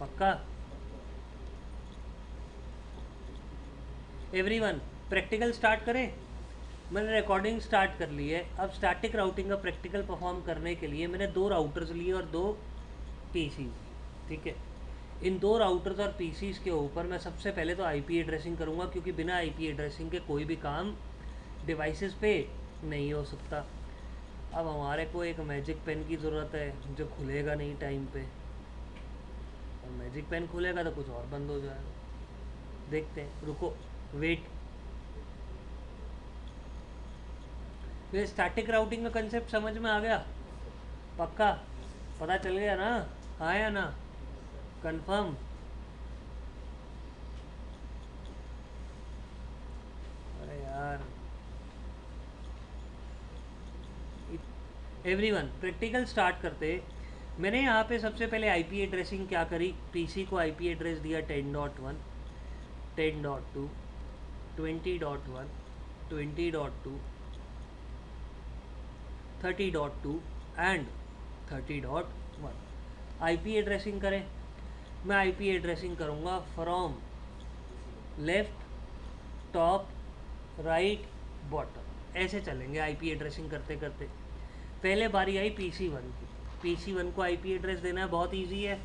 पक्का? Everyone, practical start करें? मैंने रिकॉर्डिंग स्टार्ट कर ली है। अब स्टैटिक राउटिंग का प्रैक्टिकल परफॉर्म करने के लिए मैंने 2 राउटर्स लिए और 2 पीसीज। ठीक है, इन 2 राउटर्स और पीसीज के ऊपर मैं सबसे पहले तो आईपी एड्रेसिंग करूँगा, क्योंकि बिना आईपी एड्रेसिंग के कोई भी काम डिवाइसेस पे नहीं हो सकता। अब हमारे को एक मैजिक पेन की ज़रूरत है जो खुलेगा नहीं टाइम पे, और मैजिक पेन खुलेगा तो कुछ और बंद हो जाएगा। देखते हैं, रुको, वेट। ये स्टैटिक राउटिंग का कंसेप्ट समझ में आ गया? पक्का? पता चल गया ना? हाँ या ना? कंफर्म? अरे यार, एवरीवन प्रैक्टिकल स्टार्ट करते। मैंने यहाँ पे सबसे पहले आईपी एड्रेसिंग क्या करी, पीसी को आईपी एड्रेस दिया 10.1, 10.2, 20.1, 20.2, 30.2 एंड 30.1। आईपी एड्रेसिंग करें। मैं आईपी एड्रेसिंग करूँगा from left, top, right, bottom, ऐसे चलेंगे आईपी एड्रेसिंग करते करते। पहले बारी आई PC1 की। PC1 को आईपी एड्रेस देना है, बहुत इजी है।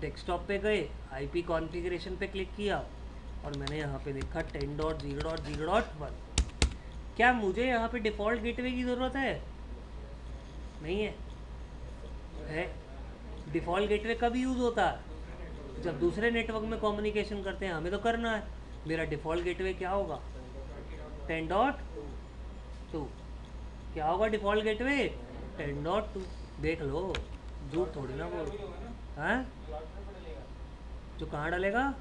डेस्कटॉप पे गए, आईपी कॉन्फ़िगरेशन पे क्लिक किया और मैंने यहाँ पे लिखा 10.0.0.1। क्या मुझे यहाँ पे डिफ़ॉल्ट गेटवे की ज़रूरत है? नहीं है। है। डिफ़ॉल्ट गेटवे कब यूज़ होता है? जब दूसरे नेटवर्क में कम्युनिकेशन करते हैं, हमें तो करना है। मेरा डिफ़ॉल्ट गेटवे क्या होगा? 10.2। क्या होगा डिफ़ॉल्ट गेटवे? 10.2। देख लो, झूठ थोड़ी ना बोल। हैं? जो कहाँ डालेगा?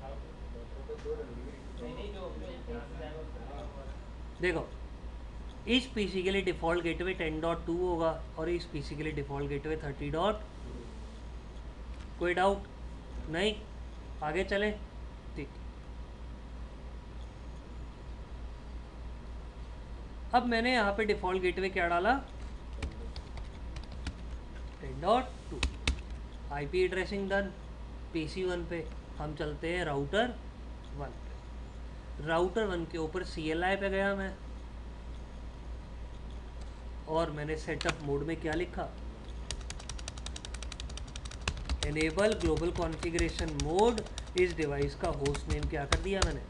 देखो, इस पीसी के लिए डिफ़ॉल्ट गेटवे 10.2 होगा और इस पीसी के लिए डिफ़ॉल्ट गेटवे 30 डॉट। कोई डाउट नहीं? आगे चले? ठीक। अब मैंने यहाँ पे डिफ़ॉल्ट गेटवे क्या डाला? 10.2। IP addressing done. PC1 पे हम चलते हैं राउटर 1 पे। राउटर 1 के ऊपर CLI पे गया मैं, और मैंने सेटअप मोड में क्या लिखा? Enable global configuration mode. इस डिवाइस का होस्ट नेम क्या कर दिया मैंने?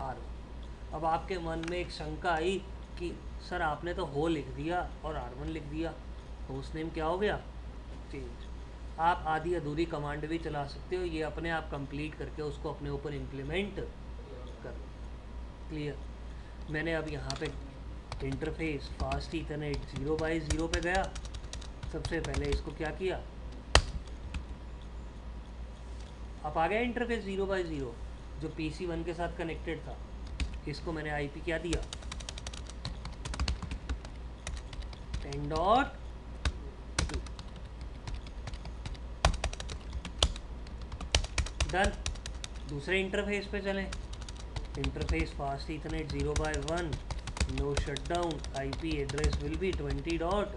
R1। अब आपके मन में एक शंका आई कि सर आपने तो हो लिख दिया और R1 लिख दिया, होस्ट नेम क्या हो गया? चेंज। आप आधी अधूरी कमांड भी चला सकते हो, ये अपने आप कंप्लीट करके उसको अपने ऊपर इम्प्लीमेंट कर। क्लियर? मैंने अब यहाँ पे इंटरफेस फास्ट ईथरनेट 0x0 पे गया। सबसे पहले इसको क्या किया? अब आ गया इंटरफेस 0x0 जो PC1 के साथ कनेक्टेड था। इसको मैंने आईपी क्या दिया? 10.2। डन। दूसरे इंटरफेस पे चलें। Interface fast ethernet 0x1, no shutdown, IP address will be 20.1।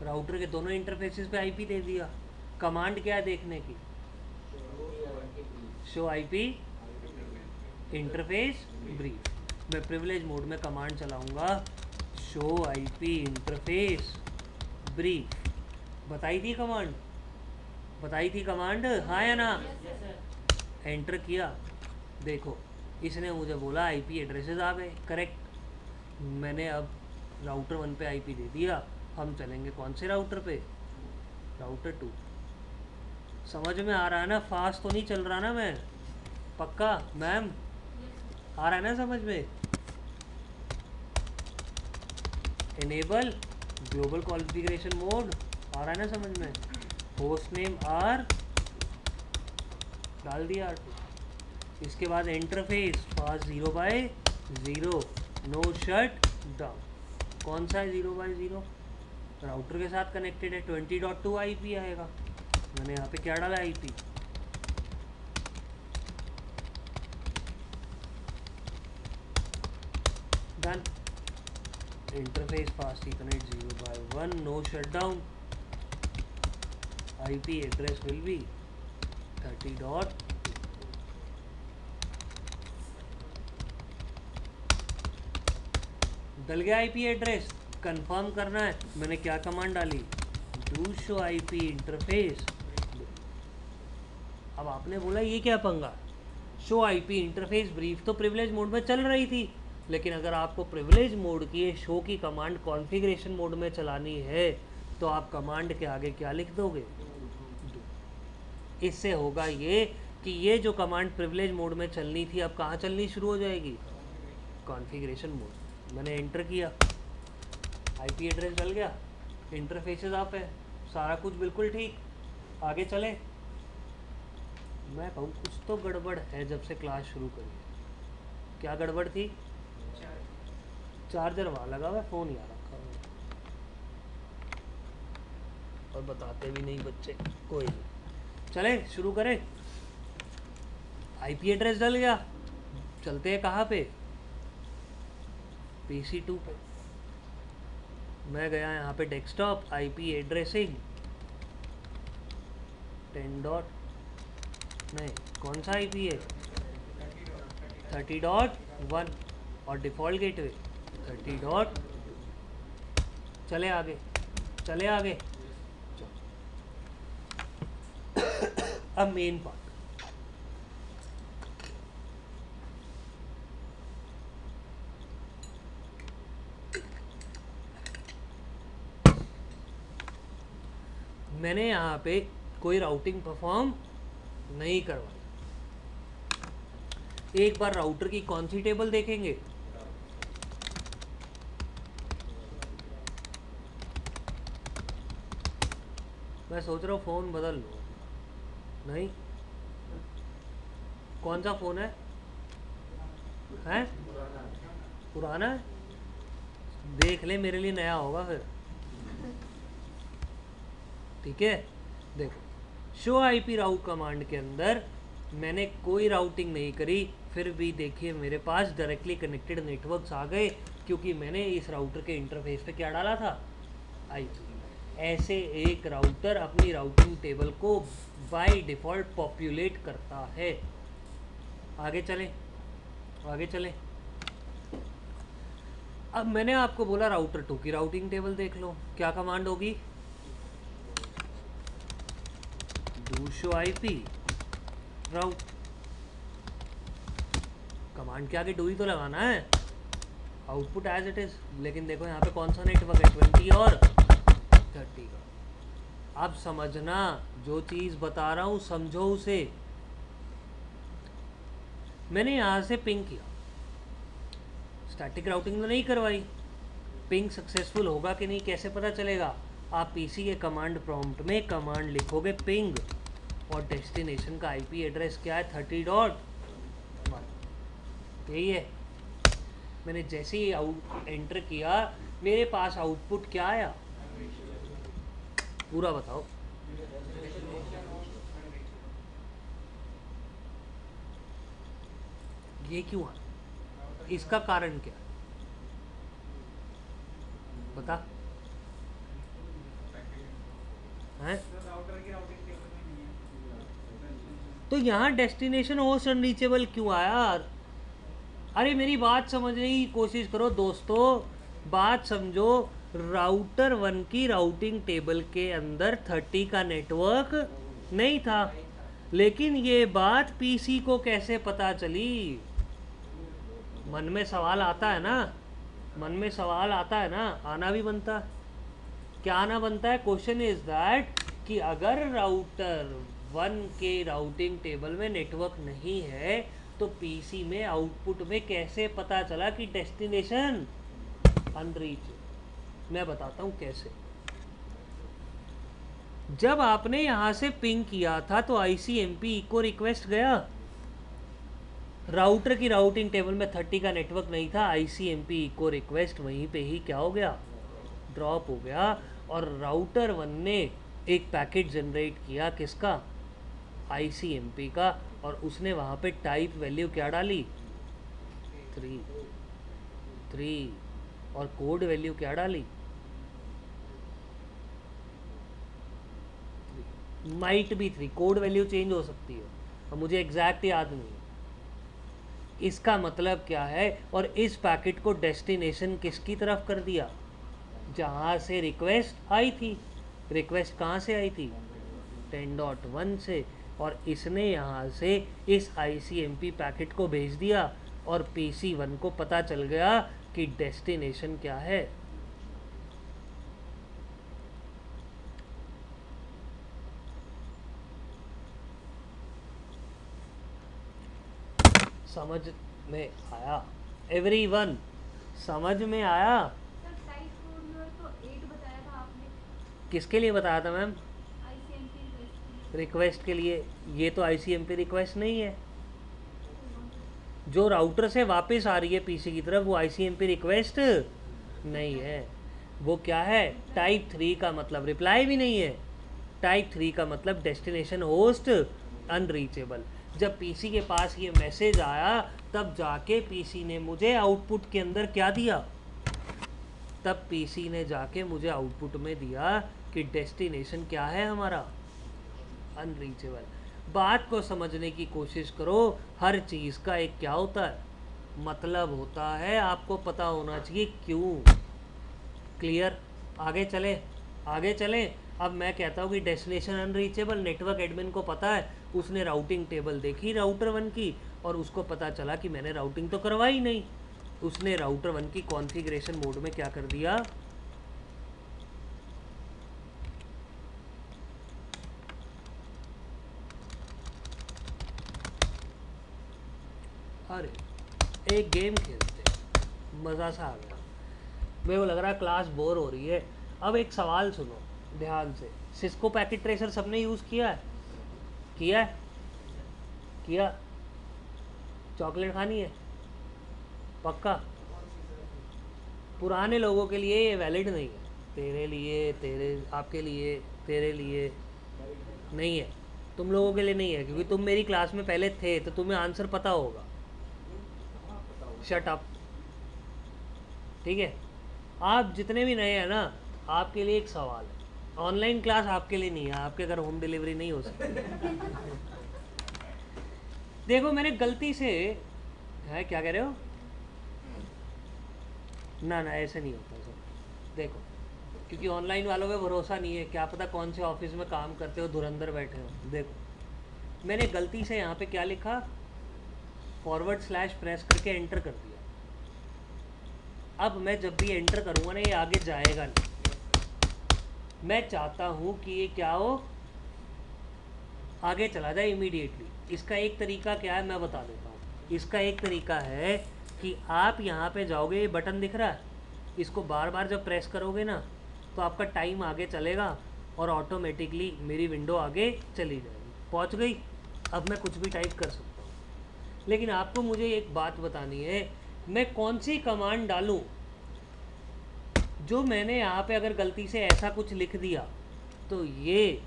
Router के दोनों इंटरफेसेस पे आईपी दे दिया। कमांड क्या है देखने की? Show IP interface brief. मैं प्रिविलेज मोड में कमांड चलाऊंगा, शो आईपी इंटरफेस ब्रीफ। बताई थी कमांड? बताई थी कमांड, हाँ या ना? एंटर किया। देखो, इसने मुझे बोला आईपी एड्रेसेस आ गए करेक्ट। मैंने अब राउटर 1 पे आईपी दे दिया। हम चलेंगे कौन से राउटर पे? राउटर 2। समझ में आ रहा है ना? फास्ट तो नहीं चल रहा ना मैं? पक्का मैम? आ रहा है ना समझ में? एनेबल ग्लोबल कॉन्फ़िगरेशन मोड आ रहा है ना समझ में? होस्ट नेम R डाल दिया R2। इसके बाद interface fast 0x0, no shut down. कौन सा है 0x0? राउटर के साथ कनेक्टेड है। 20.2 आईपी आएगा। मैंने यहाँ पे क्या डाला? IP. Done. interface fast Ethernet 0/1, no shutdown. IP address will be 30 dot डल गया IP एड्रेस। कंफर्म करना है, मैंने क्या कमांड डाली, डू शो IP इंटरफेस। अब आपने बोला ये क्या पंगा, शो IP इंटरफेस ब्रीफ तो प्रिविलेज मोड में चल रही थी, लेकिन अगर आपको प्रिविलेज मोड की शो की कमांड कॉन्फ़िगरेशन मोड में चलानी है तो आप कमांड के आगे क्या लिख दोगे, इससे होगा ये कि ये जो कमांड प्रिविलेज मोड में चलनी थी अब कहाँ चलनी शुरू हो जाएगी, कॉन्फ़िगरेशन मोड। मैंने एंटर किया, IP एड्रेस डल गया, इंटरफेसेस आप है, सारा कुछ बिल्कुल ठीक। आगे चले, मैं कहूँ कुछ तो गड़बड़ है जब से क्लास शुरू करी। क्या गड़बड़ थी, चार्जर वहाँ लगा हुआ, फ़ोन यहाँ रखा हुआ और बताते भी नहीं बच्चे, कोई नहीं। चले शुरू करें। IP एड्रेस डल गया, चलते हैं कहाँ पे, PC2 पे। मैं गया यहाँ पे डेस्कटॉप, IP एड्रेसिंग 10 डॉट नहीं, कौन सा IP है, 30.1 और डिफ़ॉल्ट गेटवे 30 डॉट। चले आगे, चले आगे। अब मेन पार्ट, मैंने यहाँ पे कोई राउटिंग परफॉर्म नहीं करवाई। एक बार राउटर की कौन सी टेबल देखेंगे, मैं सोच रहा हूँ फ़ोन बदल लो, नहीं, कौन सा फ़ोन है, हैं पुराना है, देख ले मेरे लिए नया होगा फिर, ठीक है। देखो, शो IP राउट कमांड के अंदर मैंने कोई राउटिंग नहीं करी, फिर भी देखिए मेरे पास डायरेक्टली कनेक्टेड नेटवर्क्स आ गए, क्योंकि मैंने इस राउटर के इंटरफेस पे क्या डाला था, IP। ऐसे एक राउटर अपनी राउटिंग टेबल को बाय डिफ़ॉल्ट पॉपुलेट करता है। आगे चलें, आगे चलें। अब मैंने आपको बोला राउटर 2 की राउटिंग टेबल देख लो, क्या कमांड होगी, do show IP route. Command के आगे डू ही तो लगाना है, आउटपुट एज इट इज। लेकिन देखो यहाँ पे कौन सा नेटवर्क है, 20 और 30 का। अब समझना, जो चीज़ बता रहा हूँ समझो उसे। मैंने यहाँ से पिंग किया, स्टैटिक राउटिंग तो नहीं करवाई, पिंग सक्सेसफुल होगा कि नहीं कैसे पता चलेगा, आप PC के कमांड प्रॉम्प्ट में कमांड लिखोगे पिंग, और डेस्टिनेशन का IP एड्रेस क्या है, 30.1, यही है। मैंने जैसे ही आउट एंटर किया, मेरे पास आउटपुट क्या आया, पूरा बताओ, ये क्यों है, इसका कारण क्या बता, हैं? तो यहाँ डेस्टिनेशन होस्ट अनरीचेबल क्यों आया, अरे मेरी बात समझने की कोशिश करो दोस्तों, बात समझो। राउटर 1 की राउटिंग टेबल के अंदर 30 का नेटवर्क नहीं था, लेकिन ये बात PC को कैसे पता चली, मन में सवाल आता है ना, मन में सवाल आता है ना, आना भी बनता है। क्या आना बनता है, क्वेश्चन इज दैट कि अगर राउटर 1 के राउटिंग टेबल में नेटवर्क नहीं है तो PC में आउटपुट में कैसे पता चला कि डेस्टिनेशन अनरीच। मैं बताता हूँ कैसे। जब आपने यहाँ से पिंग किया था तो ICMP इको रिक्वेस्ट गया, राउटर की राउटिंग टेबल में 30 का नेटवर्क नहीं था, ICMP इको रिक्वेस्ट वहीं पे ही क्या हो गया, ड्रॉप हो गया, और राउटर 1 ने एक पैकेट जनरेट किया, किसका, ICMP का, और उसने वहाँ पे टाइप वैल्यू क्या डाली, 3 और कोड वैल्यू क्या डाली, might be 3, code value change हो सकती है और मुझे एग्जैक्ट याद नहीं है। इसका मतलब क्या है, और इस पैकेट को डेस्टिनेशन किसकी तरफ कर दिया, जहाँ से रिक्वेस्ट आई थी। रिक्वेस्ट कहाँ से आई थी, 10.1 से, और इसने यहाँ से इस ICMP पैकेट को भेज दिया और PC1 को पता चल गया कि डेस्टिनेशन क्या है। समझ में आया एवरीवन, समझ में आया। सर टाइप कोड में तो 8 बताया था आपने, किसके लिए बताया था मैम, ICMP रिक्वेस्ट के लिए। ये तो ICMP रिक्वेस्ट नहीं है, जो राउटर से वापस आ रही है PC की तरफ वो ICMP रिक्वेस्ट नहीं है। वो क्या है, टाइप 3 का मतलब रिप्लाई भी नहीं है, टाइप 3 का मतलब डेस्टिनेशन होस्ट अनरीचेबल। जब PC के पास ये मैसेज आया तब जाके PC ने मुझे आउटपुट के अंदर क्या दिया, तब PC ने जाके मुझे आउटपुट में दिया कि डेस्टिनेशन क्या है हमारा, अनरीचेबल। बात को समझने की कोशिश करो, हर चीज़ का एक क्या होता है, मतलब होता है, आपको पता होना चाहिए क्यों। क्लियर, आगे चले, आगे चले। अब मैं कहता हूँ कि डेस्टिनेशन अनरीचेबल, नेटवर्क एडमिन को पता है, उसने राउटिंग टेबल देखी राउटर 1 की और उसको पता चला कि मैंने राउटिंग तो करवाई नहीं। उसने राउटर 1 की कॉन्फ़िगरेशन मोड में क्या कर दिया, अरे एक गेम खेलते, मज़ा सा आ गया, मेरे को लग रहा है क्लास बोर हो रही है। अब एक सवाल सुनो ध्यान से, सिस्को पैकेट ट्रेसर सबने यूज़ किया है, किया है, किया, चॉकलेट खानी है पक्का। पुराने लोगों के लिए ये वैलिड नहीं है, तेरे लिए, तेरे, आपके लिए, तेरे लिए नहीं है, तुम लोगों के लिए नहीं है, क्योंकि तुम मेरी क्लास में पहले थे तो तुम्हें आंसर पता होगा। शट अप, ठीक है। आप जितने भी नए हैं ना, आपके लिए एक सवाल है, ऑनलाइन क्लास आपके लिए नहीं है, आपके घर होम डिलीवरी नहीं हो सकती। देखो मैंने गलती से, है क्या कह रहे हो, ना ना ऐसे नहीं होता सर, देखो, क्योंकि ऑनलाइन वालों पे भरोसा नहीं है, क्या पता कौन से ऑफिस में काम करते हो, धुरंधर बैठे हो। देखो मैंने गलती से यहाँ पे क्या लिखा, / प्रेस करके एंटर कर दिया। अब मैं जब भी एंटर करूँगा ना, ये आगे जाएगा नहीं। मैं चाहता हूँ कि ये क्या हो, आगे चला जाए इमीडिएटली। इसका एक तरीका क्या है मैं बता देता हूँ। इसका एक तरीका है कि आप यहाँ पे जाओगे, ये बटन दिख रहा है, इसको बार बार जब प्रेस करोगे ना तो आपका टाइम आगे चलेगा और ऑटोमेटिकली मेरी विंडो आगे चली जाएगी। पहुँच गई, अब मैं कुछ भी टाइप कर सकता हूँ। लेकिन आपको मुझे एक बात बतानी है, मैं कौन सी कमांड डालूँ, जो मैंने यहाँ पे अगर गलती से ऐसा कुछ लिख दिया तो ये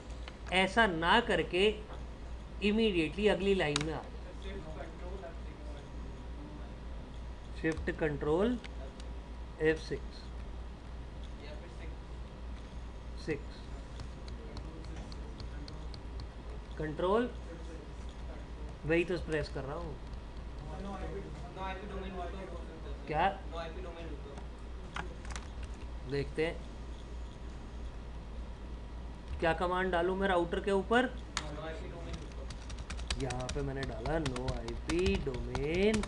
ऐसा ना करके इमीडिएटली अगली लाइन में आ जाए। शिफ्ट कंट्रोल F6 6 कंट्रोल, वही तो प्रेस कर रहा हूँ। क्या देखते हैं, क्या कमांड डालूँ मैं राउटर के ऊपर, यहाँ पे मैंने डाला नो IP डोमेन,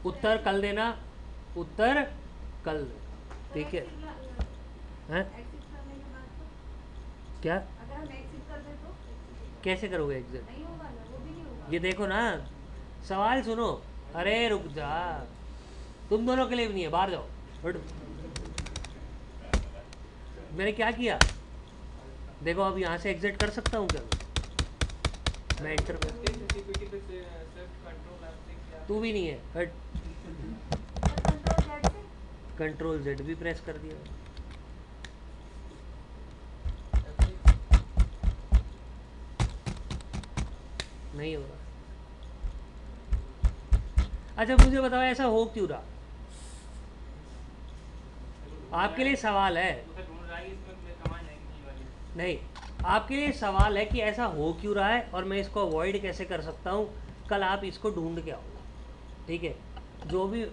उत्तर कल देना, उत्तर कल देना, ठीक है। हैं एक्सिट करने के बाद तो क्या, अगर हम एक्सिट कर दे तो कैसे करोगे एग्जिट, नहीं होगा ना, वो भी नहीं होगा। ये देखो ना, सवाल सुनो, अरे रुक जा, तुम दोनों के लिए भी नहीं है, बाहर जाओ, हट। मैंने क्या किया देखो, अब यहाँ से एग्जिट कर सकता हूँ क्या मैं एंटर कर, तू भी नहीं है, हट। कंट्रोल Z से कंट्रोल Z भी प्रेस कर दिया, नहीं हो रहा। अच्छा मुझे बताओ ऐसा हो क्यों रहा? आपके लिए सवाल है, नहीं, आपके लिए सवाल है कि ऐसा हो क्यों रहा है और मैं इसको अवॉइड कैसे कर सकता हूँ। कल आप इसको ढूंढ के आओ, ठीक है? जो भी,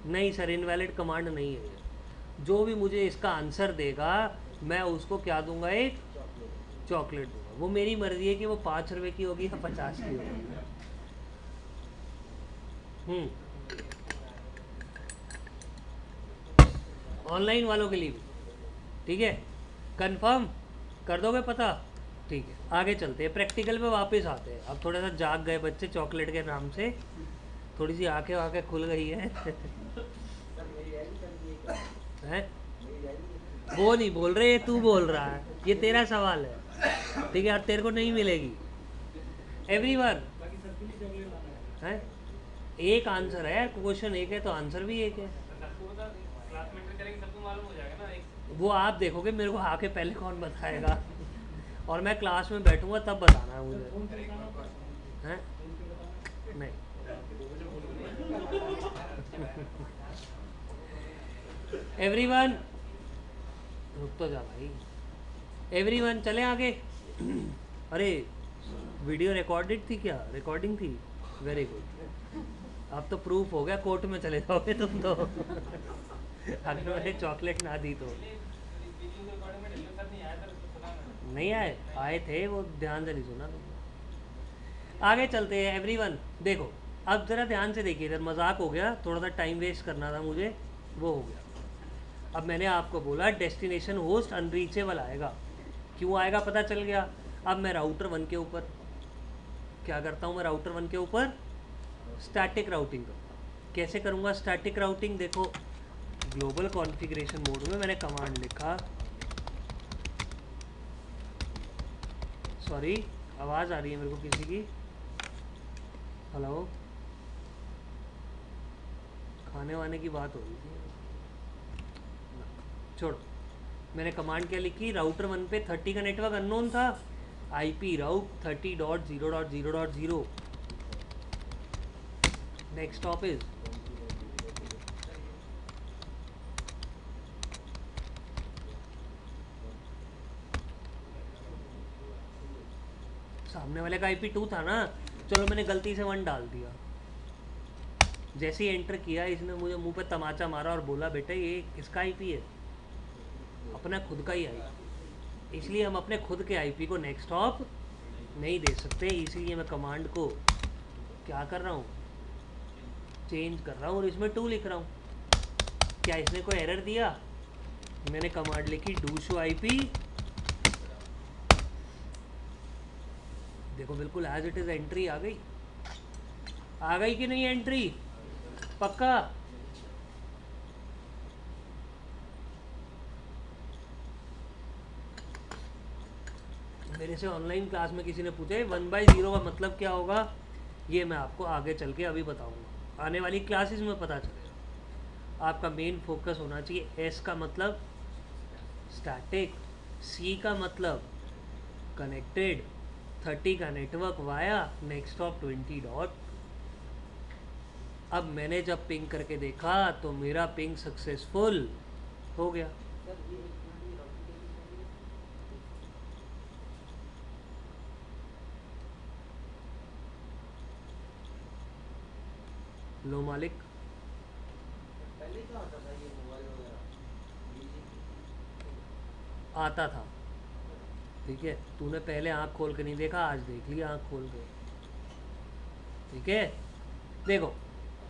नहीं सर, इनवैलिड कमांड नहीं है ये। जो भी मुझे इसका आंसर देगा मैं उसको क्या दूंगा, एक चॉकलेट दूंगा। वो मेरी मर्जी है कि वो 5 रुपए की होगी या 50 की होगी। ऑनलाइन वालों के लिए भी, ठीक है? कंफर्म कर दोगे पता? ठीक है, आगे चलते हैं, प्रैक्टिकल पे वापस आते हैं। अब थोड़ा सा जाग गए बच्चे चॉकलेट के नाम से, थोड़ी सी आंखें वाखें खुल गई है। हैं? वो नहीं बोल रहे, ये तू बोल रहा है, ये तेरा सवाल है, ठीक है? और तेरे को नहीं मिलेगी। एवरीवन है, एक आंसर है, क्वेश्चन एक है तो आंसर भी एक है। वो आप देखोगे, मेरे को आके पहले कौन बताएगा? और मैं क्लास में बैठूंगा तब बताना है मुझे, हैं? नहीं। एवरीवन, रुक तो जा भाई। एवरीवन चले आगे। अरे वीडियो रिकॉर्डेड थी क्या? रिकॉर्डिंग थी, वेरी गुड। अब तो प्रूफ हो गया, कोर्ट में चले जाओगे तुम तो। अगर मैंने चॉकलेट ना दी तो। नहीं आए, आए थे, वो ध्यान से नहीं सुना तुमने। आगे चलते हैं एवरीवन। देखो अब ज़रा ध्यान से देखिए, इधर मजाक हो गया, थोड़ा सा टाइम वेस्ट करना था मुझे, वो हो गया। अब मैंने आपको बोला डेस्टिनेशन होस्ट अनरीचेबल आएगा, क्यों आएगा पता चल गया। अब मैं राउटर 1 के ऊपर क्या करता हूँ, मैं राउटर 1 के ऊपर स्टैटिक राउटिंग करता हूँ। कैसे करूँगा स्टैटिक राउटिंग? देखो ग्लोबल कॉन्फ़िगरेशन मोड में मैंने कमांड लिखा, सॉरी आवाज़ आ रही है मेरे को किसी की, हेलो, खाने वाने की बात हो रही थी, छोड़ो। मैंने कमांड क्या लिखी, राउटर 1 पे 30 का नेटवर्क अननोन था, IP route 30.0.0.0, next stop is सामने वाले का IP 2 था ना, चलो मैंने गलती से 1 डाल दिया। जैसे ही एंटर किया इसने मुझे मुंह पे तमाचा मारा और बोला बेटा ये किसका IP है? अपना खुद का ही IP। इसलिए हम अपने खुद के IP को नेक्स्ट हॉप नहीं दे सकते, इसीलिए मैं कमांड को क्या कर रहा हूँ, चेंज कर रहा हूँ और इसमें 2 लिख रहा हूँ। क्या इसने कोई एरर दिया? मैंने कमांड लिखी डू शो IP, देखो बिल्कुल एज इट इज एंट्री आ गई। आ गई कि नहीं एंट्री? पक्का? मेरे से ऑनलाइन क्लास में किसी ने पूछा 1/0 का मतलब क्या होगा, ये मैं आपको आगे चल के अभी बताऊंगा, आने वाली क्लासेस में पता चलेगा। आपका मेन फोकस होना चाहिए, एस का मतलब स्टैटिक, सी का मतलब कनेक्टेड, 30 का network via next stop 20 dot. अब मैंने जब पिंग करके देखा तो मेरा पिंग सक्सेसफुल हो गया। लो मालिक, आता था, ठीक है? तूने पहले आँख खोल के नहीं देखा, आज देख लिया आँख खोल के, ठीक है? देखो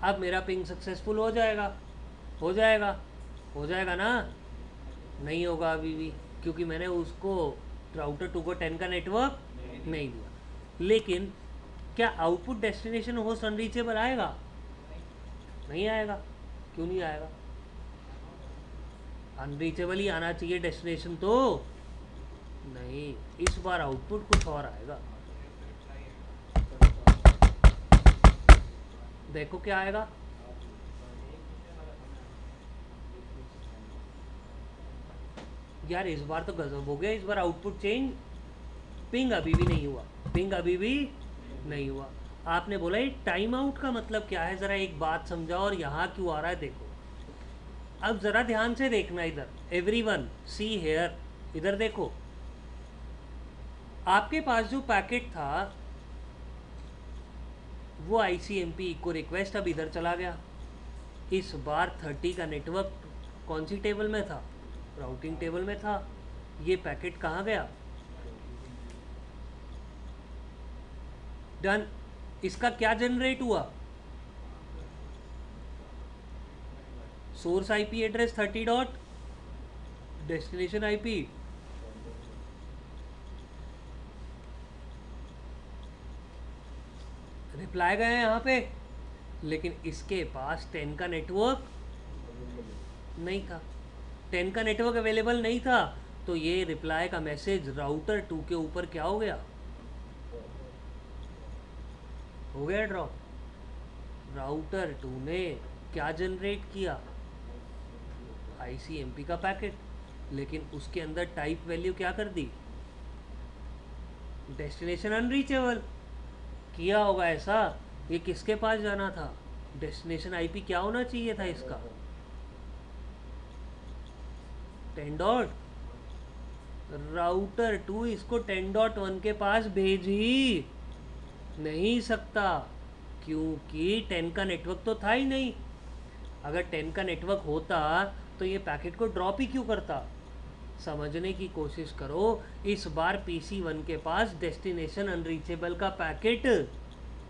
अब मेरा पिंग सक्सेसफुल हो जाएगा, हो जाएगा, हो जाएगा ना? नहीं होगा अभी भी, क्योंकि मैंने उसको राउटर 2 को 10 का नेटवर्क नहीं दिया। लेकिन क्या आउटपुट डेस्टिनेशन होस्ट अनरीचेबल आएगा? नहीं आएगा। क्यों नहीं आएगा? अनरीचेबल ही आना चाहिए डेस्टिनेशन तो। नहीं, इस बार आउटपुट कुछ और आएगा। देखो क्या आएगा, यार इस बार तो गजब हो गया, इस बार आउटपुट चेंज पिंग अभी भी नहीं हुआ, पिंग अभी भी नहीं हुआ। आपने बोला ये टाइम आउट का मतलब क्या है, ज़रा एक बात समझाओ और यहाँ क्यों आ रहा है देखो। अब ज़रा ध्यान से देखना इधर, एवरीवन सी हेयर, इधर देखो। आपके पास जो पैकेट था वो ICMP इको रिक्वेस्ट अब इधर चला गया। इस बार 30 का नेटवर्क कौन सी टेबल में था, राउटिंग टेबल में था। ये पैकेट कहाँ गया, डन। इसका क्या जनरेट हुआ, source IP address 30 dot, destination IP reply गए हैं यहाँ पे, लेकिन इसके पास 10 का नेटवर्क नहीं था, 10 का नेटवर्क अवेलेबल नहीं था। तो ये रिप्लाई का मैसेज राउटर 2 के ऊपर क्या हो गया ड्रॉप। राउटर 2 ने क्या जनरेट किया, ICMP का पैकेट, लेकिन उसके अंदर टाइप वैल्यू क्या कर दी, डेस्टिनेशन अनरीचेबल। किया होगा ऐसा, ये किसके पास जाना था, डेस्टिनेशन IP क्या होना चाहिए था इसका, 10 डॉट। राउटर 2 इसको 10.1 के पास भेज ही नहीं सकता, क्योंकि 10 का नेटवर्क तो था ही नहीं। अगर 10 का नेटवर्क होता तो ये पैकेट को ड्रॉप ही क्यों करता। समझने की कोशिश करो, इस बार PC1 के पास डेस्टिनेशन अनरीचेबल का पैकेट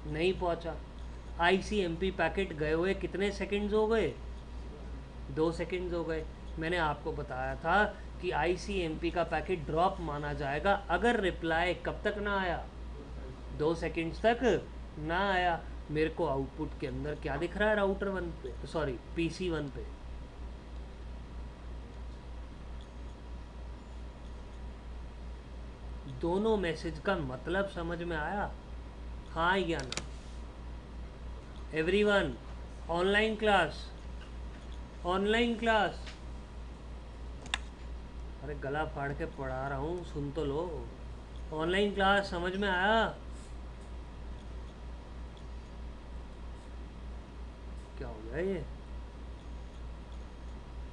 नहीं पहुंचा। ICMP पैकेट गए हुए कितने सेकंड्स हो गए, 2 सेकंड्स हो गए। मैंने आपको बताया था कि ICMP का पैकेट ड्रॉप माना जाएगा अगर रिप्लाई कब तक ना आया, 2 सेकंड्स तक ना आया। मेरे को आउटपुट के अंदर क्या दिख रहा है, राउटर 1 पे, सॉरी PC1 पे, दोनों मैसेज का मतलब समझ में आया, हाँ या ना। Everyone online class, online class, अरे गला फाड़ के पढ़ा रहा हूँ, सुन तो लो। ऑनलाइन क्लास समझ में आया, क्या हो गया ये,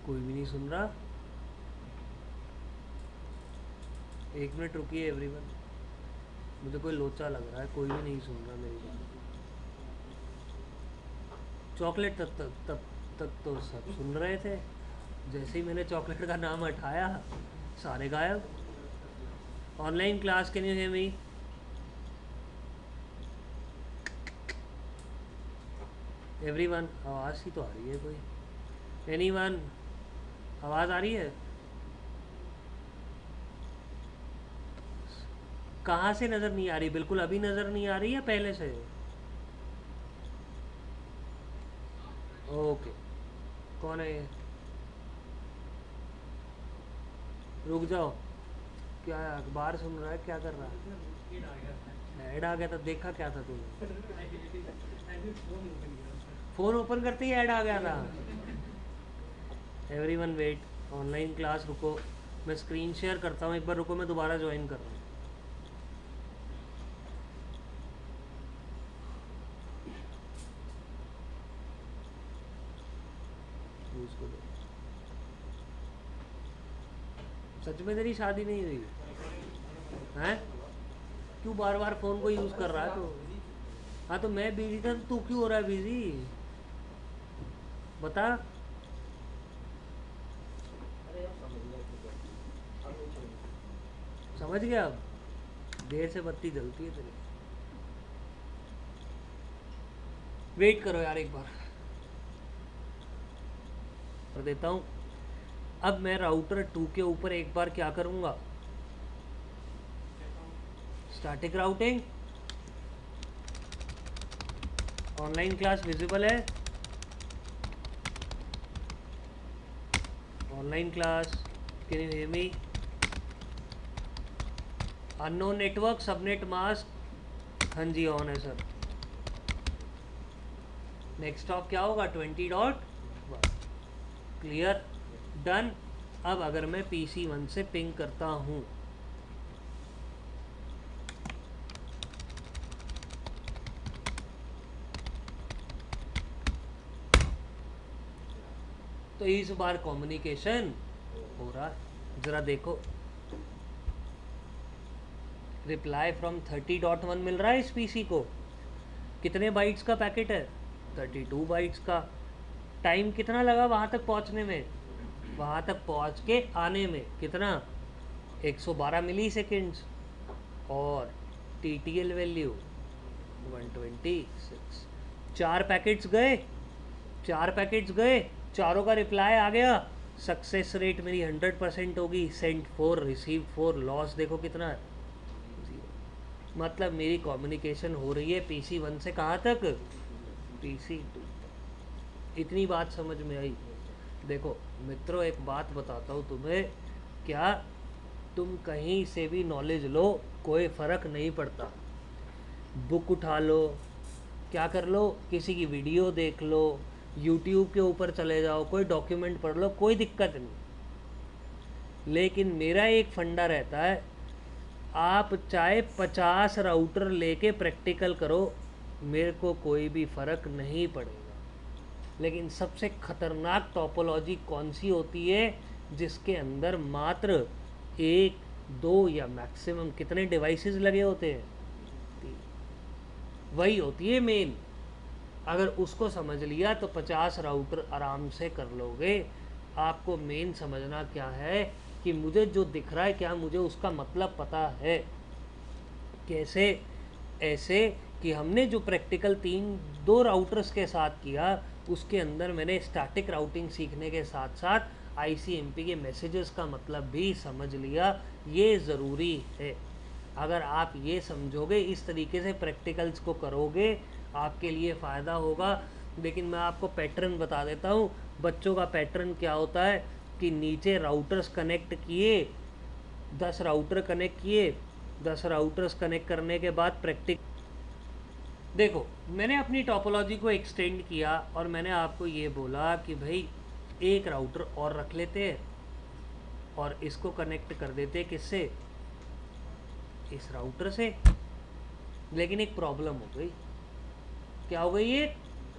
कोई भी नहीं सुन रहा। 1 मिनट रुकिए एवरीवन, मुझे कोई लोचा लग रहा है, कोई भी नहीं सुन रहा मेरी बात। चॉकलेट तब तक तो सब सुन रहे थे, जैसे ही मैंने चॉकलेट का नाम हटाया सारे गायब। Online class, can you hear me, everyone. आवाज़ ही तो आ रही है कोई, एनीवन, आवाज़ आ रही है, कहाँ से नज़र नहीं आ रही, बिल्कुल अभी नज़र नहीं आ रही है पहले से, ओके। कौन है ये, रुक जाओ, क्या है, अखबार सुन रहा है, क्या कर रहा है, ऐड आ गया था, देखा क्या था तूने, फ़ोन ओपन करते ही ऐड आ गया था। एवरीवन वेट, ऑनलाइन क्लास, रुको मैं स्क्रीन शेयर करता हूँ एक बार, रुको मैं दोबारा ज्वाइन कर रहा हूँ। उसको दो, सच में तेरी शादी नहीं हुई हैं, क्यों बार बार फ़ोन को यूज़ कर रहा है तो। हाँ तो मैं बिजी था तो तू क्यों हो रहा है बिजी, बता। समझ गया, अब देर से बत्ती जलती है तेरी, वेट करो यार एक बार कर देता हूँ। अब मैं राउटर 2 के ऊपर एक बार क्या करूँगा, static routing, online class visible है, online class, can you hear me, unknown network, subnet mask, हाँ जी ऑन है सर। नेक्स्ट स्टॉप क्या होगा, 20.1, क्लियर, डन। अब अगर मैं PC1 से पिंग करता हूँ, तो इस बार कम्युनिकेशन हो रहा है। ज़रा देखो, रिप्लाई फ्रॉम 30.1 मिल रहा है इस पीसी को। कितने बाइट्स का पैकेट है? 32 बाइट्स का। टाइम कितना लगा वहाँ तक पहुँचने में? वहाँ तक पहुँच के आने में कितना? 112 मिली सेकेंड्स। और TTL वैल्यू 126। 4 पैकेट्स गए, 4 पैकेट्स गए, चारों का रिप्लाई आ गया। सक्सेस रेट मेरी 100% होगी। सेंड 4, रिसीव 4, लॉस देखो कितना है, 0। मतलब मेरी कम्युनिकेशन हो रही है PC1 से कहाँ तक? PC2। इतनी बात समझ में आई? देखो मित्रों, एक बात बताता हूँ तुम्हें, क्या तुम कहीं से भी नॉलेज लो, कोई फ़र्क नहीं पड़ता। बुक उठा लो, क्या कर लो, किसी की वीडियो देख लो, YouTube के ऊपर चले जाओ, कोई डॉक्यूमेंट पढ़ लो, कोई दिक्कत नहीं। लेकिन मेरा एक फंडा रहता है, आप चाहे 50 राउटर लेके प्रैक्टिकल करो, मेरे को कोई भी फ़र्क नहीं पड़ेगा। लेकिन सबसे ख़तरनाक टोपोलॉजी कौन सी होती है? जिसके अंदर मात्र 1, 2 या मैक्सिमम कितने डिवाइसेस लगे होते हैं? 3। वही होती है मेन। अगर उसको समझ लिया तो 50 राउटर आराम से कर लोगे। आपको मेन समझना क्या है कि मुझे जो दिख रहा है, क्या मुझे उसका मतलब पता है? कैसे? ऐसे कि हमने जो प्रैक्टिकल 2 राउटर्स के साथ किया, उसके अंदर मैंने स्टैटिक राउटिंग सीखने के साथ साथ ICMP के मैसेजेस का मतलब भी समझ लिया। ये ज़रूरी है। अगर आप ये समझोगे, इस तरीके से प्रैक्टिकल्स को करोगे, आपके लिए फ़ायदा होगा। लेकिन मैं आपको पैटर्न बता देता हूँ। बच्चों का पैटर्न क्या होता है कि नीचे राउटर्स कनेक्ट किए, 10 राउटर कनेक्ट किए, 10 राउटर्स कनेक्ट करने के बाद देखो, मैंने अपनी टोपोलॉजी को एक्सटेंड किया और मैंने आपको ये बोला कि भाई एक राउटर और रख लेते हैं और इसको कनेक्ट कर देते हैं किससे? इस राउटर से। लेकिन एक प्रॉब्लम हो गई। क्या हो गई? एक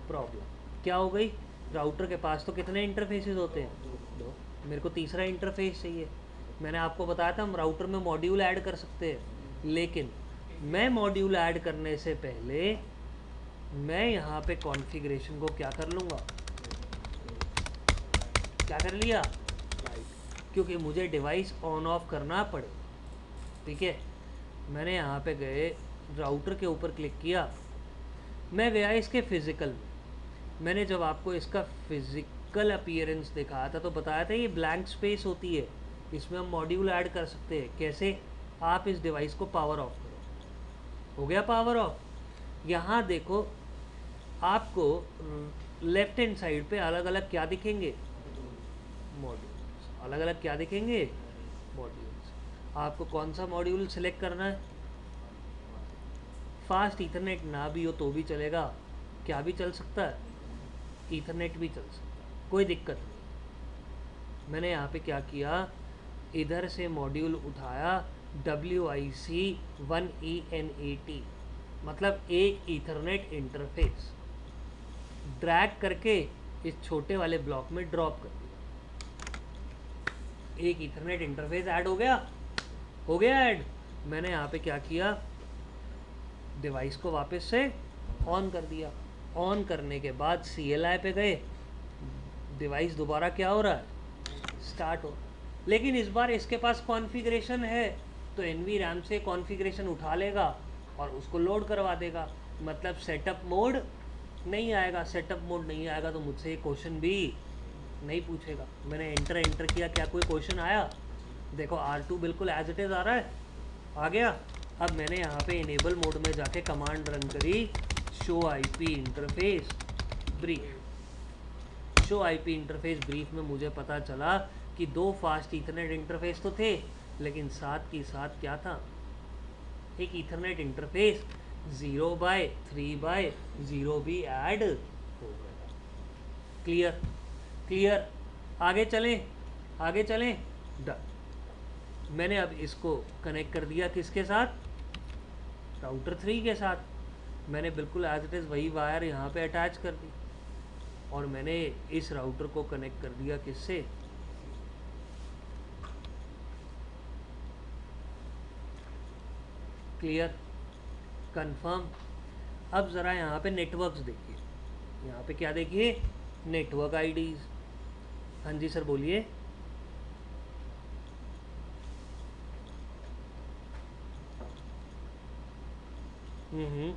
प्रॉब्लम क्या हो गई? राउटर के पास तो कितने इंटरफेसेस होते हैं? 2। मेरे को तीसरा इंटरफेस चाहिए। मैंने आपको बताया था हम राउटर में मॉड्यूल ऐड कर सकते हैं, लेकिन मैं मॉड्यूल ऐड करने से पहले मैं यहाँ पे कॉन्फ़िगरेशन को क्या कर लूँगा? क्या कर लिया? क्योंकि मुझे डिवाइस ऑन ऑफ करना पड़े। ठीक है, मैंने यहाँ पे गए, राउटर के ऊपर क्लिक किया, मैं गया इसके फिज़िकल में। मैंने जब आपको इसका फिज़िकल अपीयरेंस दिखाया था तो बताया था ये ब्लैंक स्पेस होती है, इसमें हम मॉड्यूल ऐड कर सकते हैं। कैसे? आप इस डिवाइस को पावर ऑफ करो। हो गया पावर ऑफ। यहाँ देखो, आपको लेफ्ट हैंड साइड पे अलग अलग क्या दिखेंगे? मॉड्यूल्स। अलग अलग क्या दिखेंगे? मॉड्यूल्स। आपको कौन सा मॉड्यूल सेलेक्ट करना है? फास्ट ईथरनेट ना भी हो तो भी चलेगा। क्या भी चल सकता है? ईथरनेट भी चल सकता है, कोई दिक्कत नहीं। मैंने यहाँ पे क्या किया, इधर से मॉड्यूल उठाया, WIC 1ENAT, मतलब एक ईथरनेट इंटरफेस, ड्रैग करके इस छोटे वाले ब्लॉक में ड्रॉप कर दिया। एक ईथरनेट इंटरफेस ऐड हो गया। हो गया ऐड। मैंने यहाँ पे क्या किया, डिवाइस को वापस से ऑन कर दिया। ऑन करने के बाद CLI पे गए, डिवाइस दोबारा क्या हो रहा है? स्टार्ट हो। लेकिन इस बार इसके पास कॉन्फ़िगरेशन है, तो NVRAM से कॉन्फ़िगरेशन उठा लेगा और उसको लोड करवा देगा। मतलब सेटअप मोड नहीं आएगा। सेटअप मोड नहीं आएगा तो मुझसे क्वेश्चन भी नहीं पूछेगा। मैंने एंटर किया, क्या कोई क्वेश्चन आया? देखो R2 बिल्कुल एज इट इज़ आ रहा है, आ गया। अब मैंने यहाँ पे इनेबल मोड में जाके कमांड रन करी, show IP interface brief. Show IP interface brief में मुझे पता चला कि 2 फास्ट ईथरनेट इंटरफेस तो थे, लेकिन साथ ही साथ क्या था? एक ईथरनेट इंटरफेस 0/3/0 भी ऐड हो गया। क्लियर? क्लियर? आगे चलें, आगे चलें। डन। मैंने अब इसको कनेक्ट कर दिया किसके साथ? राउटर 3 के साथ। मैंने बिल्कुल एज इट इज़ वही वायर यहाँ पे अटैच कर दी। और मैंने इस राउटर को कनेक्ट कर दिया किससे, क्लियर, कंफर्म। अब ज़रा यहाँ पे नेटवर्क्स देखिए, यहाँ पे क्या देखिए, नेटवर्क आईडीज़। हाँ जी सर बोलिए। हम्म।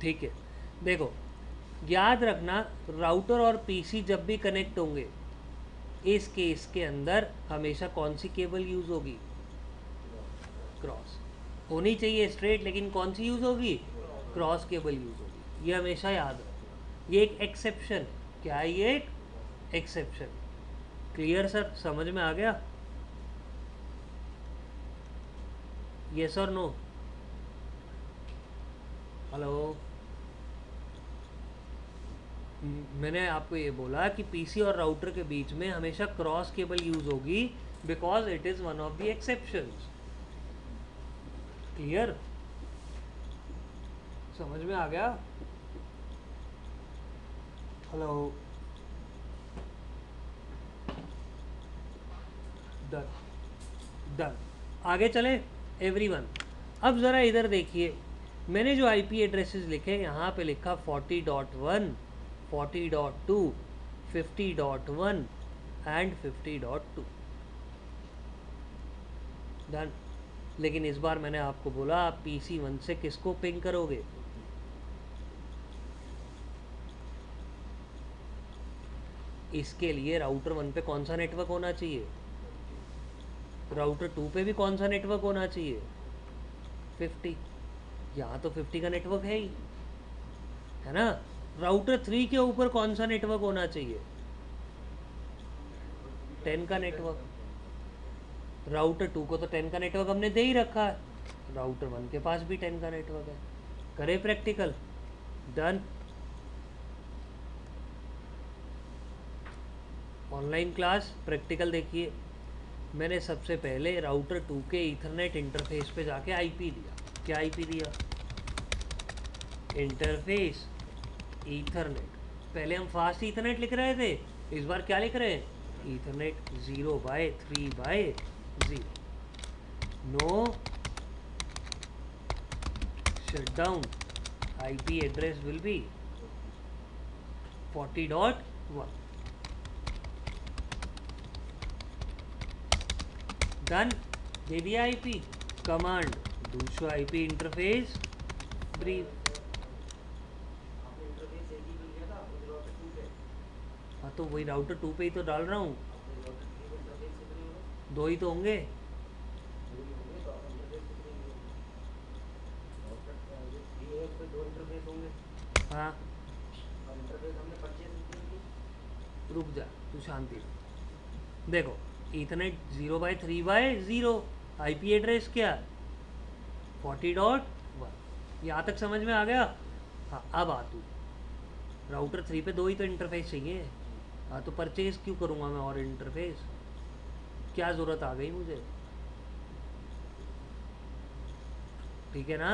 ठीक है। देखो, याद रखना, राउटर और पीसी जब भी कनेक्ट होंगे, इस केस के अंदर हमेशा कौन सी केबल यूज़ होगी, क्रॉस। होनी चाहिए स्ट्रेट, लेकिन कौन सी यूज़ होगी, क्रॉस केबल यूज़ होगी। ये हमेशा याद रखना, ये एक एक्सेप्शन। क्या है ये, एक एक्सेप्शन। क्लियर सर, समझ में आ गया, यस और नो? हेलो, मैंने आपको ये बोला कि पीसी और राउटर के बीच में हमेशा क्रॉस केबल यूज़ होगी, because it is one of the exceptions. Clear, समझ में आ गया? Hello, done done. आगे चले एवरीवन। अब ज़रा इधर देखिए, मैंने जो आईपी एड्रेसेस लिखे, यहाँ पे लिखा 40.1, 40.2, 50.1 एंड 50.2। डन। लेकिन इस बार मैंने आपको बोला, आप PC1 से किसको पिंग करोगे, इसके लिए राउटर 1 पे कौन सा नेटवर्क होना चाहिए, राउटर 2 पे भी कौन सा नेटवर्क होना चाहिए, 50। यहाँ तो 50 का नेटवर्क है ही, है ना। राउटर 3 के ऊपर कौन सा नेटवर्क होना चाहिए, 10 का नेटवर्क। राउटर 2 को तो 10 का नेटवर्क हमने दे ही रखा है, राउटर 1 के पास भी 10 का नेटवर्क है। करे practical, done. Online class practical देखिए, मैंने सबसे पहले राउटर 2 के ईथरनेट इंटरफेस पे जाके आईपी दिया। क्या आईपी दिया, इंटरफेस ईथरनेट। पहले हम फास्ट ईथरनेट लिख रहे थे, इस बार क्या लिख रहे हैं, Ethernet 0/3/0। No shutdown, IP address will be 40.1। Done, दे दिया आईपी। कमांड, दूसरा आईपी इंटरफेस ब्रीफ। हाँ तो वही राउटर 2 पे ही तो डाल रहा हूँ, 2 ही तो होंगे। हाँ, रुक जा तू, शांति। देखो, ईथरनेट 0/3/0, आईपी एड्रेस क्या, 40.1। यहाँ तक समझ में आ गया। हाँ, अब आ तू, राउटर 3 पे 2 ही तो इंटरफेस चाहिए। हाँ तो परचेज क्यों करूँगा मैं और इंटरफेस, क्या ज़रूरत आ गई मुझे, ठीक है ना।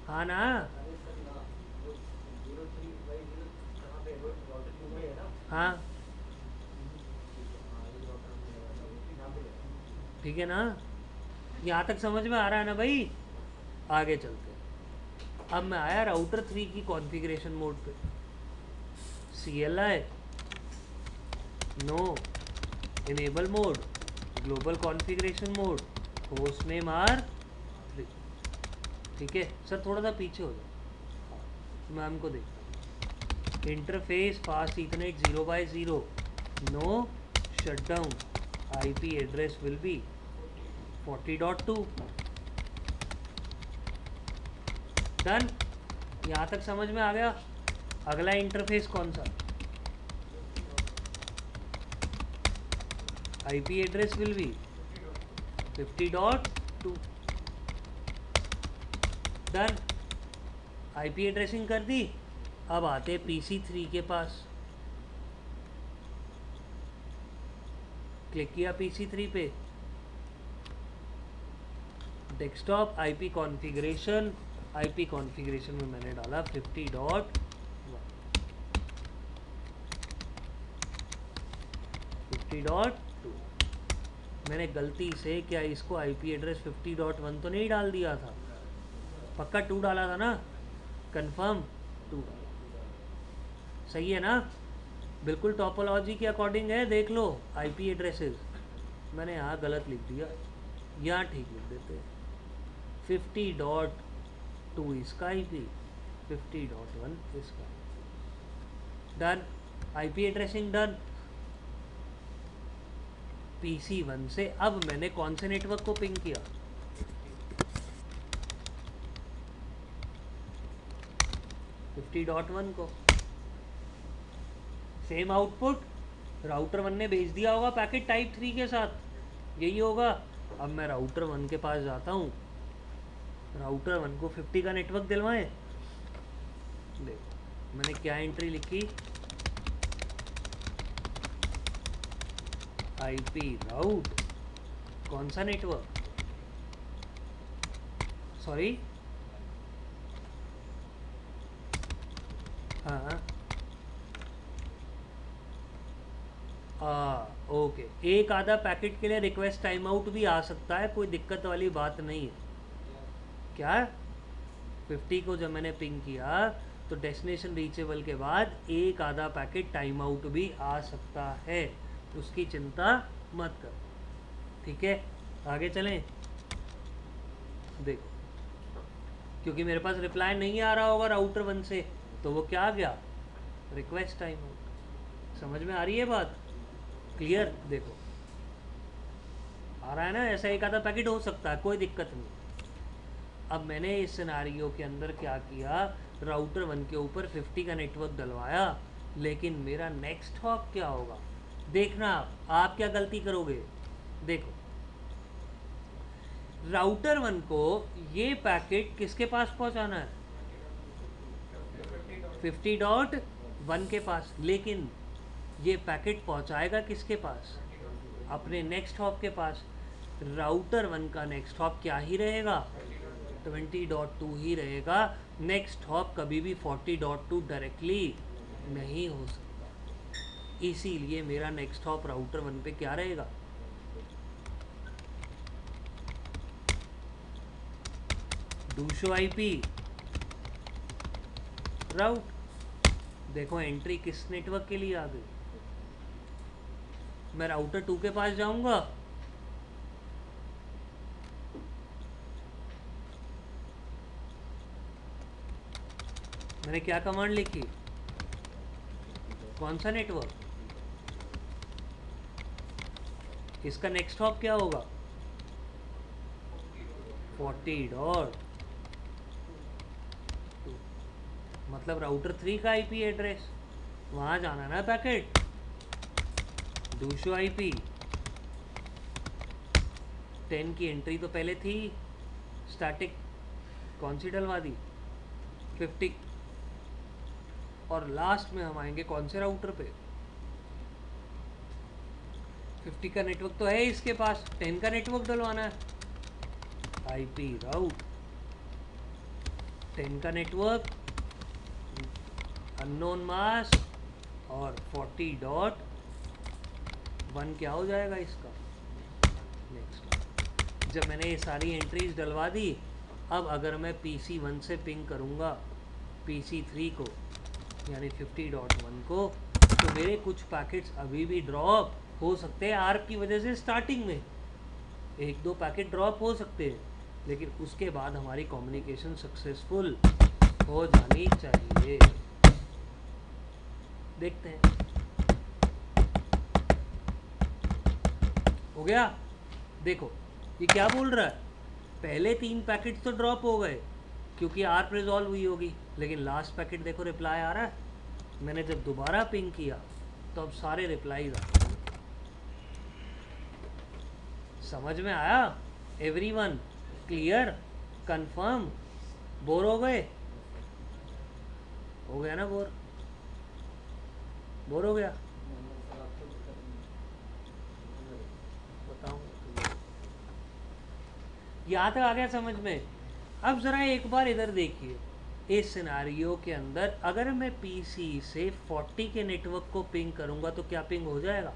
हाँ ना, हाँ ठीक है ना, यहाँ तक समझ में आ रहा है ना भाई। आगे चलते हैं। अब मैं आया राउटर 3 की कॉन्फ़िगरेशन मोड पे, CLI, no, enable mode, global configuration mode, host name R3। ठीक है सर, थोड़ा सा पीछे हो जाओ, मैम को देखता। Interface fast ethernet 0/0, no shutdown, IP address will be 40.2। Done, यहाँ तक समझ में आ गया। अगला इंटरफेस कौन सा, IP address will B 50.2। Done, IP addressing कर दी। अब आते PC3 के पास। क्लिक किया PC3 पे, डेस्कटॉप आईपी कॉन्फ़िगरेशन में मैंने डाला 50.1 50.2। मैंने गलती से क्या इसको आईपी एड्रेस 50.1 तो नहीं डाल दिया था? पक्का 2 डाला था ना? कंफर्म 2 डाला, सही है ना? बिल्कुल टोपोलॉजी के अकॉर्डिंग है, देख लो आईपी एड्रेसेस। मैंने यहाँ गलत लिख दिया, यहाँ ठीक लिख देते हैं। 50.2 इसका आईपी, 50.1 इसका। Done, IP addressing done PC1 से। अब मैंने कौन से नेटवर्क को पिंग किया? 50.1 को। सेम आउटपुट राउटर 1 ने भेज दिया होगा पैकेट टाइप 3 के साथ, यही होगा। अब मैं राउटर 1 के पास जाता हूँ, राउटर 1 को 50 का नेटवर्क दिलवाएं। देखो मैंने क्या एंट्री लिखी, आईपी राउट, कौन सा नेटवर्क, सॉरी हाँ ओके। एक आधा पैकेट के लिए रिक्वेस्ट टाइम आउट भी आ सकता है, कोई दिक्कत वाली बात नहीं है। क्या 50 को जब मैंने पिंग किया तो डेस्टिनेशन रीचेबल के बाद एक आधा पैकेट टाइम आउट भी आ सकता है, उसकी चिंता मत कर, ठीक है? आगे चलें। देखो क्योंकि मेरे पास रिप्लाई नहीं आ रहा होगा राउटर 1 से, तो वो क्या आ गया, रिक्वेस्ट टाइम आउट। समझ में आ रही है बात? क्लियर? देखो आ रहा है ना, ऐसा एक आधा पैकेट हो सकता है, कोई दिक्कत नहीं। अब मैंने इस सिनारियो के अंदर क्या किया, राउटर 1 के ऊपर 50 का नेटवर्क डलवाया, लेकिन मेरा नेक्स्ट हॉप क्या होगा देखना। आप क्या गलती करोगे, देखो राउटर 1 को ये पैकेट किसके पास पहुंचाना है, 50.1 के पास, लेकिन ये पैकेट पहुंचाएगा किसके पास, अपने नेक्स्ट हॉप के पास। राउटर 1 का नेक्स्ट हॉप क्या ही रहेगा, 20.2 ही रहेगा। नेक्स्ट हॉप कभी भी 40.2 डायरेक्टली नहीं हो सकता, इसीलिए मेरा नेक्स्ट हॉप राउटर 1 पे क्या रहेगा, डूशो आईपी राउट। देखो एंट्री किस नेटवर्क के लिए आ गई, मैं राउटर 2 के पास जाऊंगा, मैंने क्या कमांड लिखी, कौन सा नेटवर्क, इसका नेक्स्ट हॉप क्या होगा, 40.2, मतलब राउटर 3 का आईपी एड्रेस, वहां जाना ना पैकेट, डूशो आईपी 10 की एंट्री तो पहले थी, स्टैटिक कौन सी डलवा दी, 50, और लास्ट में हम आएंगे कौन से राउटर पे, 50 का नेटवर्क तो है इसके पास, 10 का नेटवर्क डलवाना है, आईपी राउट 10 का नेटवर्क, अननोन मास्क और 40.1 क्या हो जाएगा इसका नेक्स्ट। जब मैंने ये सारी एंट्रीज डलवा दी, अब अगर मैं PC1 से पिंग करूँगा PC3 को यानी 50.1 को, तो मेरे कुछ पैकेट्स अभी भी ड्रॉप हो सकते हैं आर्क की वजह से। स्टार्टिंग में 1-2 पैकेट ड्रॉप हो सकते हैं, लेकिन उसके बाद हमारी कम्युनिकेशन सक्सेसफुल हो जानी चाहिए। देखते हैं हो गया। देखो ये क्या बोल रहा है, पहले 3 पैकेट तो ड्रॉप हो गए क्योंकि आर्क रिजॉल्व हुई होगी, लेकिन लास्ट पैकेट देखो रिप्लाई आ रहा है। मैंने जब दोबारा पिंग किया तो अब सारे रिप्लाईज आ गए। समझ में आया एवरीवन? क्लियर? कंफर्म? बोर हो गए? हो गया ना बोर? बोर हो गया? बताऊँ? यहाँ तक आ गया समझ में? अब ज़रा एक बार इधर देखिए, इस सिनारियो के अंदर अगर मैं पीसी से 40 के नेटवर्क को पिंग करूँगा तो क्या पिंग हो जाएगा?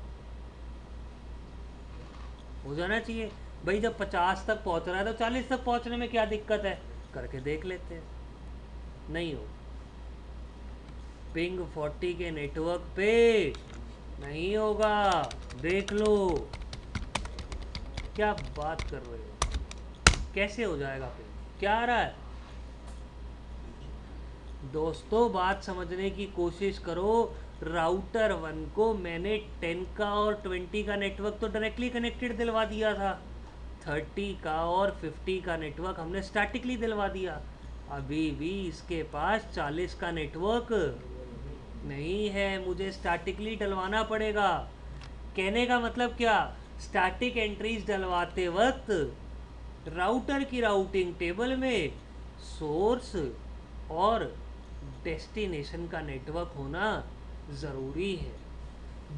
हो जाना चाहिए भाई। जब 50 तक पहुँच रहा है तो 40 तक पहुँचने में क्या दिक्कत है? करके देख लेते हैं। नहीं हो, पिंग 40 के नेटवर्क पे नहीं होगा। देख लो, क्या बात कर रहे हो? कैसे हो जाएगा पिंग? क्या आ रहा है? दोस्तों बात समझने की कोशिश करो। राउटर 1 को मैंने 10 का और 20 का नेटवर्क तो डायरेक्टली कनेक्टेड दिलवा दिया था, 30 का और 50 का नेटवर्क हमने स्टैटिकली दिलवा दिया। अभी भी इसके पास 40 का नेटवर्क नहीं है, मुझे स्टैटिकली डलवाना पड़ेगा। कहने का मतलब क्या? स्टैटिक एंट्रीज डलवाते वक्त राउटर की राउटिंग टेबल में सोर्स और डेस्टिनेशन का नेटवर्क होना ज़रूरी है।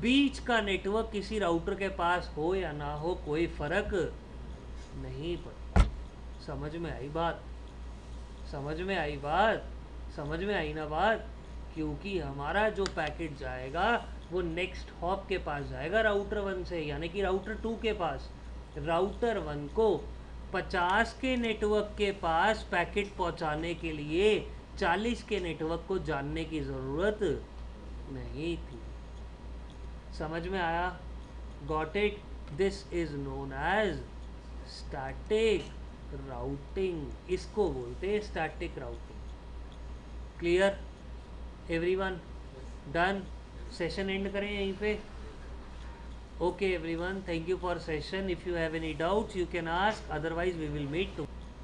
बीच का नेटवर्क किसी राउटर के पास हो या ना हो कोई फ़र्क नहीं पड़ता। समझ में आई बात? समझ में आई बात? समझ में आई ना बात? क्योंकि हमारा जो पैकेट जाएगा वो नेक्स्ट हॉप के पास जाएगा राउटर 1 से, यानी कि राउटर 2 के पास। राउटर 1 को 50 के नेटवर्क के पास पैकेट पहुंचाने के लिए 40 के नेटवर्क को जानने की ज़रूरत नहीं थी। समझ में आया? Got it? This is known as static routing. इसको बोलते हैं static routing. Clear everyone? Done? Session end करें यहीं पे? Okay everyone, thank you for session. If you have any doubts you can ask, otherwise we will meet to